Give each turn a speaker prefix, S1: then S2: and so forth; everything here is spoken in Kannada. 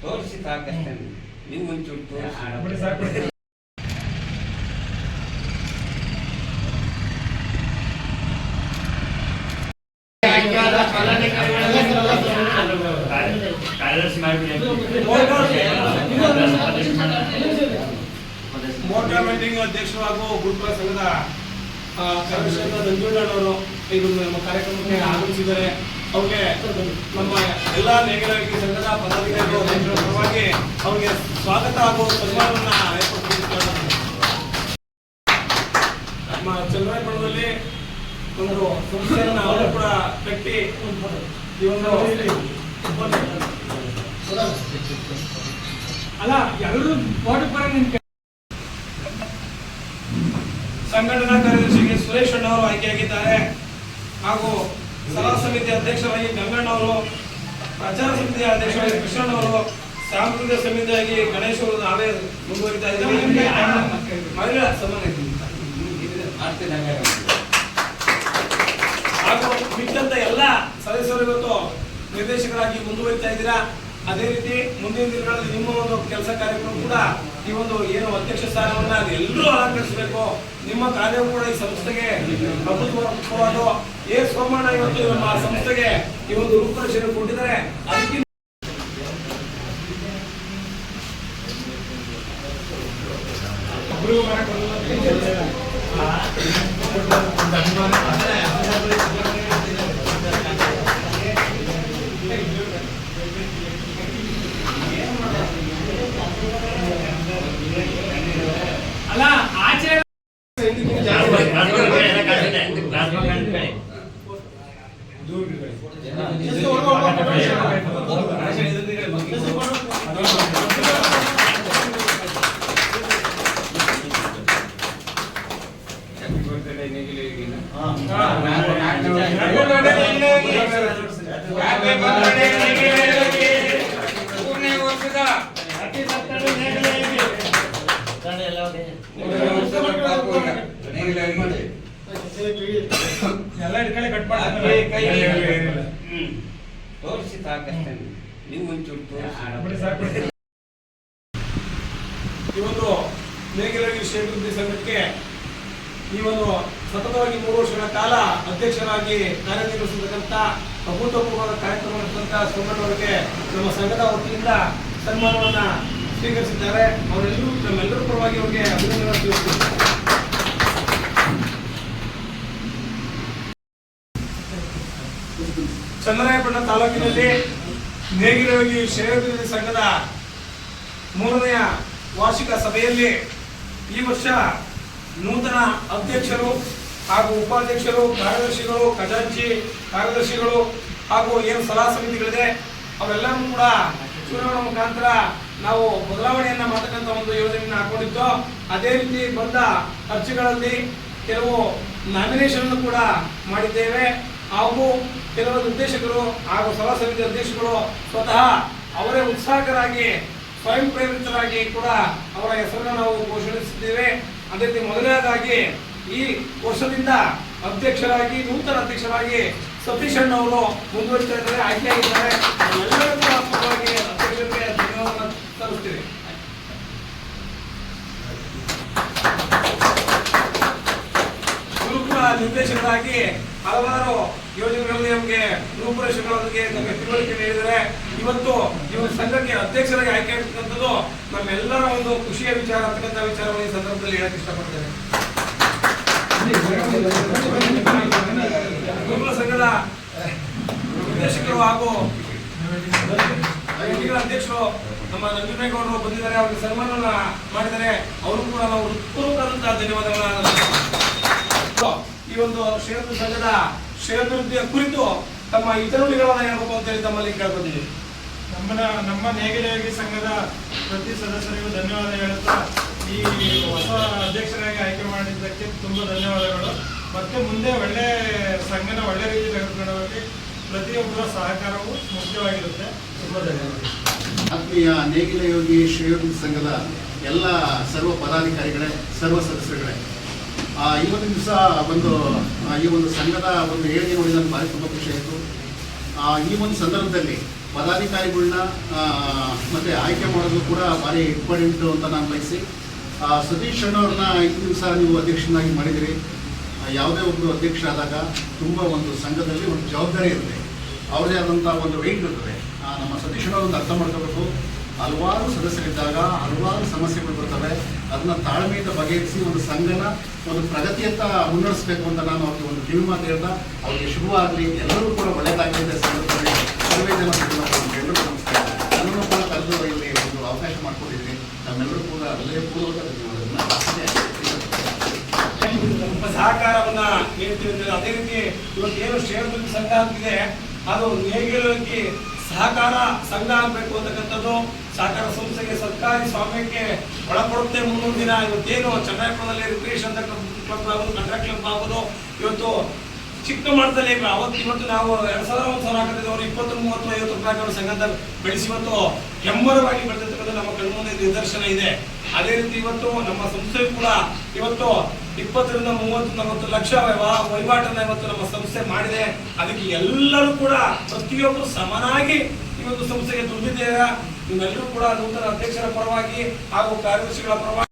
S1: ತೋರಿಸಿ ಸಾಕಷ್ಟೇ ನೀವು ಒಂಚೂರು ತೋರಿಸಿ.
S2: ಮೋಟಾರ್ ಮೀಟಿಂಗ್ ಅಧ್ಯಕ್ಷರು ಹಾಗೂ ಗುರುಕುಲ ಸಂಘದ ಕಾರ್ಯದರ್ಶಿ ನಂಜುಂಡಣ್ಣವರು ಇದು ನಮ್ಮ ಕಾರ್ಯಕ್ರಮಕ್ಕೆ ಆಗಮಿಸಿದ್ದಾರೆ. ಅವ್ರಿಗೆ ನಮ್ಮ ಎಲ್ಲ ನೇಗಿಲಗಿ ಸಂಘದ ಪದಾಧಿಕಾರಿಗಳು ಪರವಾಗಿ ಅವ್ರಿಗೆ ಸ್ವಾಗತ ಹಾಗೂ ಸನ್ಮಾನವನ್ನ ಏರ್ಪಡಿಸಿದ್ದಾರೆ. ನಮ್ಮ ಚಂದ್ರಾಯಪಟ್ಟಣದಲ್ಲಿ ಒಂದು ಸಂಸ್ಥೆಯನ್ನು ಅವರು ಕೂಡ ಕಟ್ಟಿ ಈ ಒಂದು ಅಲ್ಲ ಎಲ್ಲರೂ ಸಂಘಟನಾ ಕಾರ್ಯದರ್ಶಿಗೆ ಸುರೇಶ್ ಅಣ್ಣವರು ಆಯ್ಕೆಯಾಗಿದ್ದಾರೆ ಹಾಗೂ ಸಲಹಾ ಸಮಿತಿ ಅಧ್ಯಕ್ಷರಾಗಿ ಗಂಗಣ್ಣವರು, ಪ್ರಚಾರ ಸಮಿತಿಯ ಅಧ್ಯಕ್ಷರಾಗಿ ಕೃಷ್ಣಣ್ಣವರು, ಸಾಂಸ್ಕೃತಿಕ ಸಮಿತಿಯಾಗಿ ಗಣೇಶ್ ಅವರು ನಾವೇ ಮುಂದುವರಿತಾ ಇದ್ದೀವಿ. ಹಾಗೂ ಮಿಕ್ಕಂತ ಎಲ್ಲ ಸದಸ್ಯರು ಇವತ್ತು ನಿರ್ದೇಶಕರಾಗಿ ಮುಂದುವರಿತಾ ಇದ್ದೀರಾ. ಅದೇ ರೀತಿ ಮುಂದಿನ ದಿನಗಳಲ್ಲಿ ನಿಮ್ಮ ಒಂದು ಕೆಲಸ ಕಾರ್ಯಕ್ರಮ ಕೂಡ ಈ ಒಂದು ಏನು ಅಧ್ಯಕ್ಷ ಸ್ಥಾನವನ್ನ ಎಲ್ಲರೂ ಅಲಂಕರಿಸಬೇಕು. ನಿಮ್ಮ ಕಾರ್ಯ ಕೂಡ ಈ ಸಂಸ್ಥೆಗೆ ಪ್ರಭುತ್ವವಾದ ಸೋಮಣ್ಣ ಇವತ್ತು ನಮ್ಮ ಸಂಸ್ಥೆಗೆ ಈ ಒಂದು ರೂಪರೇಷೆ ಕೊಟ್ಟಿದ್ದಾರೆ. ಅದಕ್ಕೆ ಅಲ್ಲ ಆಚೆ
S1: ತೋರಿಸಿ ಸಾಕಷ್ಟೇ ನೀವು ಒಂಚೂರು ತೋರಿಸಿ.
S2: ಈ ಒಂದು ನೇಗಿಲಗಿ ಕ್ಷೇತ್ರಾಭಿವೃದ್ಧಿ ಸಂಘಕ್ಕೆ ಈ ಒಂದು ಸತತವಾಗಿ 3 ವರ್ಷಗಳ ಕಾಲ ಅಧ್ಯಕ್ಷರಾಗಿ ಕಾರ್ಯನಿರ್ವಹಿಸತಕ್ಕಂಥ ಅಭೂತಪೂರ್ವವಾದ ಕಾರ್ಯಕ್ರಮ ನಡೆಸಿದಂಥ ಸೋಮಣ್ಣವರಿಗೆ ನಮ್ಮ ಸಂಘದ ವತಿಯಿಂದ ಸನ್ಮಾನವನ್ನ ಸ್ವೀಕರಿಸಿದ್ದಾರೆ. ಅವರೆಲ್ಲರೂ ನಮ್ಮೆಲ್ಲರ ಪರವಾಗಿ ಅವರಿಗೆ ಅಭಿನಂದನೆ ತಿಳಿಸುತ್ತಾರೆ. ಚನ್ನರಾಯಪಟ್ಟಣ ತಾಲೂಕಿನಲ್ಲಿ ನೇಗಿಲಗಿ ಕ್ಷೇತ್ರಾಭಿವೃದ್ಧಿ ಸಂಘದ 3ನೇ ವಾರ್ಷಿಕ ಸಭೆಯಲ್ಲಿ ಈ ವರ್ಷ ನೂತನ ಅಧ್ಯಕ್ಷರು ಹಾಗೂ ಉಪಾಧ್ಯಕ್ಷರು, ಕಾರ್ಯದರ್ಶಿಗಳು, ಖಜಾಂಚಿ ಕಾರ್ಯದರ್ಶಿಗಳು ಹಾಗೂ ಏನು ಸಲಹಾ ಸಮಿತಿಗಳಿದೆ ಅವೆಲ್ಲರೂ ಕೂಡ ಚುನಾವಣಾ ಮುಖಾಂತರ ನಾವು ಬದಲಾವಣೆಯನ್ನ ಮಾಡತಕ್ಕಂಥ ಒಂದು ಯೋಜನೆಯನ್ನು ಹಾಕೊಂಡಿದ್ದು. ಅದೇ ರೀತಿ ಬಂದ ಅರ್ಜಿಗಳಲ್ಲಿ ಕೆಲವು ನಾಮಿನೇಷನ್ ಕೂಡ ಮಾಡಿದ್ದೇವೆ. ಹಾಗೂ ಕೆಲವು ನಿರ್ದೇಶಕರು ಹಾಗೂ ಸಲಹಾ ಸಮಿತಿ ಅಧ್ಯಕ್ಷರು ಸ್ವತಃ ಅವರೇ ಉತ್ಸಾಹಕರಾಗಿ ಸ್ವಯಂ ಪ್ರೇರಿತರಾಗಿ ಕೂಡ ಅವರ ಹೆಸರನ್ನು ನಾವು ಘೋಷಿಸಿದ್ದೇವೆ. ಅದೇ ರೀತಿ ಮೊದಲನೇದಾಗಿ ಈ ವರ್ಷದಿಂದ ಅಧ್ಯಕ್ಷರಾಗಿ ನೂತನ ಅಧ್ಯಕ್ಷರಾಗಿ ಸತೀಶ್ ಅಣ್ಣವರು ಮುಂದುವರಿತಾ ಇದ್ದಾರೆ, ಆಯ್ಕೆಯಾಗಿದ್ದಾರೆ. ಎಲ್ಲರೂ ಕೂಡ ಪರವಾಗಿ ಅಧ್ಯಕ್ಷರಿಗೆ ಧನ್ಯವಾದ ಸಲ್ಲಿಸ್ತೀವಿ. ಗುರುಕುಲ ನಿರ್ದೇಶಕರಾಗಿ ಹಲವಾರು ಯೋಜನೆಗಳಲ್ಲಿ ನಮಗೆ ರೂಪುರೇಷೆಗಳೊಂದಿಗೆ ನಮಗೆ ತಿಳುವಳಿಕೆ ನೀಡಿದರೆ ಇವತ್ತು ಈ ಒಂದು ಸಂಘಕ್ಕೆ ಅಧ್ಯಕ್ಷರಾಗಿ ಆಯ್ಕೆ ಆಗಿರ್ತಕ್ಕಂಥದ್ದು ನಮ್ಮೆಲ್ಲರ ಒಂದು ಖುಷಿಯ ವಿಚಾರ ಅಂತಕ್ಕಂಥ ವಿಚಾರವನ್ನು ಈ ಸಂದರ್ಭದಲ್ಲಿ ಹೇಳಕ್ಕೆ ಇಷ್ಟಪಡ್ತೇನೆ. ಗುರುಕುಲ ಸಂಘದ ನಿರ್ದೇಶಕರು ಹಾಗೂ ಅಧ್ಯಕ್ಷರು ನಮ್ಮ ನಂಜುಂಡೇಗೌಡರು ಬಂದಿದ್ದಾರೆ, ಅವರಿಗೆ ಸನ್ಮಾನವನ್ನ ಮಾಡಿದ್ದಾರೆ. ಅವರು ಕೂಡ ನಾವು ಹೃತ್ಪೂರ್ವಕವಾದಂತಹ ಧನ್ಯವಾದಗಳನ್ನ ಈ ಒಂದು ಶ್ರೀರಂಗ ಸಂಘದ ಶ್ರೇಯೋಭಿವೃದ್ಧಿಯ ಕುರಿತು ತಮ್ಮ ಹಿತನುಡಿಗಳನ್ನ ಹೇಳ್ಬೇಕು ಅಂತ ಹೇಳಿ ತಮ್ಮಲ್ಲಿ ಕೇಳ್ಕೊತೀವಿ.
S3: ನಮ್ಮ ನೇಗಿಲ ಯೋಗಿ ಸಂಘದ ಪ್ರತಿ ಸದಸ್ಯರಿಗೂ ಧನ್ಯವಾದ ಹೇಳುತ್ತಾ ಈ ಹೊಸ ಅಧ್ಯಕ್ಷರಾಗಿ ಆಯ್ಕೆ ಮಾಡಿದ್ದಕ್ಕೆ ತುಂಬಾ ಧನ್ಯವಾದಗಳು. ಮತ್ತೆ ಮುಂದೆ ಒಳ್ಳೆ ಸಂಘನ ಒಳ್ಳೆ ರೀತಿ ತೆಗೆದುಕೊಳ್ಳುವಲ್ಲಿ ಪ್ರತಿಯೊಬ್ಬರ ಸಹಕಾರವು ಮುಖ್ಯವಾಗಿರುತ್ತೆ. ತುಂಬಾ ಧನ್ಯವಾದ.
S4: ಆತ್ಮೀಯ ನೇಗಿಲ ಯೋಗಿ ಶ್ರೇಯೋಗಿ ಸಂಘದ ಎಲ್ಲ ಸರ್ವ ಪದಾಧಿಕಾರಿಗಳೇ, ಸರ್ವ ಸದಸ್ಯರುಗಳೇ, ಈ ಒಂದು ದಿವಸ ಈ ಒಂದು ಸಂಘದ ಒಂದು ಏಳಿಗೆ ನೋಡಿ ನನಗೆ ಭಾರಿ ತುಂಬ ಖುಷಿ ಆಯಿತು. ಈ ಒಂದು ಸಂದರ್ಭದಲ್ಲಿ ಪದಾಧಿಕಾರಿಗಳನ್ನ ಮತ್ತು ಆಯ್ಕೆ ಮಾಡೋದು ಕೂಡ ಭಾರಿ ಇಂಪಾರ್ಟೆಂಟು ಅಂತ ನಾನು ಬಯಸಿ, ಸತೀಶ್ ಅಣ್ಣವ್ರನ್ನ ಈ ದಿವಸ ನೀವು ಅಧ್ಯಕ್ಷನಾಗಿ ಮಾಡಿದಿರಿ. ಯಾವುದೇ ಒಬ್ಬರು ಅಧ್ಯಕ್ಷರಾದಾಗ ತುಂಬ ಒಂದು ಸಂಘದಲ್ಲಿ ಒಂದು ಜವಾಬ್ದಾರಿ ಇರುತ್ತೆ, ಅವ್ರದೇ ಆದಂಥ ಒಂದು ವೆಯ್ಟ್ ಇರ್ತದೆ. ನಮ್ಮ ಸತೀಶ್ ಅಣ್ಣವ್ರನ್ನ ಅರ್ಥ ಮಾಡ್ಕೋಬೇಕು. ಹಲವಾರು ಸದಸ್ಯರಿದ್ದಾಗ ಹಲವಾರು ಸಮಸ್ಯೆಗಳು ಬರ್ತವೆ, ಅದನ್ನ ತಾಳ್ಮೆಯಿಂದ ಬಗೆಹರಿಸಿ ಒಂದು ಸಂಘನ ಒಂದು ಪ್ರಗತಿಯತ್ತ ಮುನ್ನಡೆಸಬೇಕು ಅಂತ ನಾನು ಅವ್ರಿಗೆ ಒಂದು ಕಿವಿ ಮಾತು ಹೇಳ್ತಾ ಅವ್ರಿಗೆ ಶುಭವಾಗಲಿ, ಎಲ್ಲರೂ ಕೂಡ ಒಳ್ಳೆಯದಾಗಲಿ ಅಂತ ಸಂದರ್ಭದಲ್ಲಿ ಸರ್ವೇ ಜನ ಎಲ್ಲರೂ ನಮಸ್ಕಾರ. ನನ್ನನ್ನು ಕೂಡ ಕರೆದು ಇಲ್ಲಿ ಒಂದು ಅವಕಾಶ ಮಾಡಿಕೊಂಡಿದ್ದೀನಿ. ನಮ್ಮೆಲ್ಲರೂ ಕೂಡ ಹೃದಯಪೂರ್ವಕ
S2: ಸಹಕಾರವನ್ನ ನೀಡ್ತೀವಿ. ಅದೇ ರೀತಿ ಇವತ್ತೇನು ಶ್ರೇಯೋಭಿವೃದ್ಧಿ ಸಂಘ ಅಂತಿದೆ, ಅದು ನೇಗಿಲೋಗಿ ಸಹಕಾರ ಸಂಘ ಆಗಬೇಕು ಅಂತಕ್ಕಂಥದ್ದು ಸಹಕಾರ ಸಂಸ್ಥೆಗೆ ಸರ್ಕಾರಿ ಸ್ವಾಮ್ಯಕ್ಕೆ ಒಳಪಡುತ್ತೆ. ಮುಂದೊಂದು ದಿನ ಇವತ್ತೇನು ಚನ್ನರಾಯಪುರದಲ್ಲಿ ರಿಕ್ರಿಯೇಷನ್ ಕ್ಲಬ್ ಆಗೋದು, ಕಂಟ್ರಾಕ್ಟ್ ಕ್ಲಬ್ ಆಗೋದು, ಇವತ್ತು ಚಿಕ್ಕ ಮಟ್ಟದಲ್ಲಿ ಇವತ್ತು ನಾವು 2000 ಹಾಕಿದ್ದವರು 20, 30, 50 ರೂಪಾಯಿಗಳು ಸಂಘದ ಬೆಳೆಸಿ ಇವತ್ತು ಹೆಮ್ಮರವಾಗಿ ಬೆಳೆದಿರ್ತಕ್ಕಂಥ ನಮ್ಮ ಕಣ್ಮುಂದೆ ನಿದರ್ಶನ ಇದೆ. ಅದೇ ರೀತಿ ಇವತ್ತು ನಮ್ಮ ಸಂಸ್ಥೆ ಕೂಡ ಇವತ್ತು 20 ರಿಂದ 30, 40 ಲಕ್ಷ ವಹಿವಾಟನ್ನ ಇವತ್ತು ನಮ್ಮ ಸಂಸ್ಥೆ ಮಾಡಿದೆ. ಅದಕ್ಕೆ ಎಲ್ಲರೂ ಕೂಡ ಪ್ರತಿಯೊಬ್ಬರು ಸಮನಾಗಿ ಈ ಒಂದು ಸಂಸ್ಥೆಗೆ ದುಡಿದಿದ್ದೀರಾ. ನಿಮ್ಮೆಲ್ಲರೂ ಕೂಡ ನೂತನ ಅಧ್ಯಕ್ಷರ ಪರವಾಗಿ ಹಾಗೂ ಕಾರ್ಯದರ್ಶಿಗಳ ಪರವಾಗಿ